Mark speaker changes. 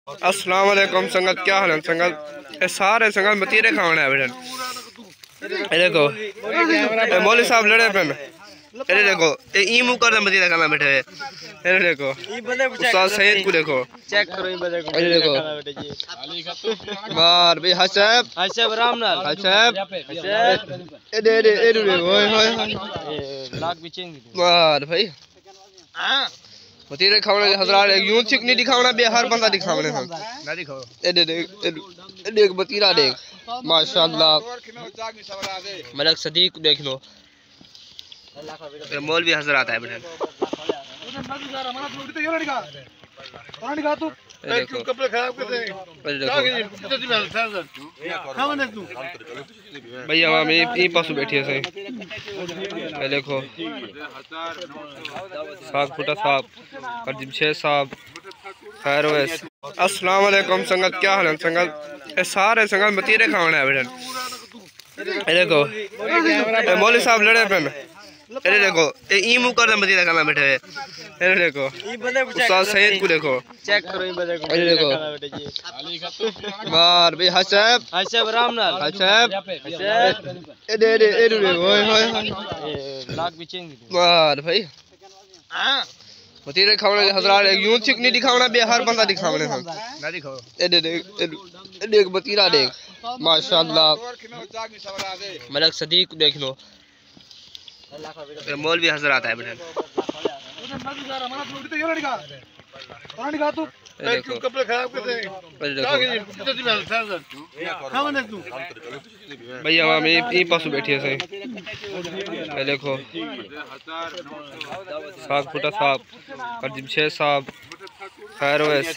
Speaker 1: अस्सलाम वालेकुम संगत, क्या हाल है संगत? ये सारे संगत मतीरे खाने है बेटन। ये देखो मौलवी साहब लड़े पे। ये देखो ये ई मुंह कर मतीरा खाना बैठे है। ये देखो उस्ताद सैयद को देखो,
Speaker 2: चेक करो
Speaker 1: ये देखो मार भाई हसब
Speaker 2: हसब रामनाल
Speaker 1: हसब ए दे देखो ओए होए
Speaker 2: लाख भी चेंज
Speaker 1: मार भाई मतीरे खाने हजरात यूं चिक नहीं दिखावना बे हर बंदा दिखावने हम
Speaker 2: ना दिखाओ।
Speaker 1: ए देख मतीरा देख माशाअल्लाह। मलक सदीक देख लो, मौलवी हजरात है बेटा। देखो
Speaker 2: कपड़े खराब करते हैं
Speaker 1: भैया हम यही पासू बैठी है सही। ये देखो साग फुटा साहब और जमशेद साहब खैर वैस। अस्सलाम वालेकुम संगत, क्या हाल है संगत? ये सारे संगत मतीरे खाने है बेटन। ये देखो मौलवी साहब लड़े पे। ये देखो ये ई मुंह कर मतीरा खाना बैठे है। ये देखो उस्ताद सैयद को देखो,
Speaker 2: चेक करो
Speaker 1: ये देखो मार भाई हसब
Speaker 2: हसब रामनाल
Speaker 1: हसब ए देखो ओए होए
Speaker 2: लाख भी चेंज
Speaker 1: मार भाई मतीरे खाने हजरात यूं चिक नहीं दिखावना बे हर बंदा दिखावने हम
Speaker 2: ना दिखाओ।
Speaker 1: ए देख मतीरा देख माशाअल्लाह। मलक सदीक देख लो, मौलवी हजरात है बेटा।
Speaker 2: देखो कपड़े खराब करते हैं
Speaker 1: भैया हम यही पासू बैठी है सही। ये देखो साग फुटा साहब और जमशेद साहब खैर वैस।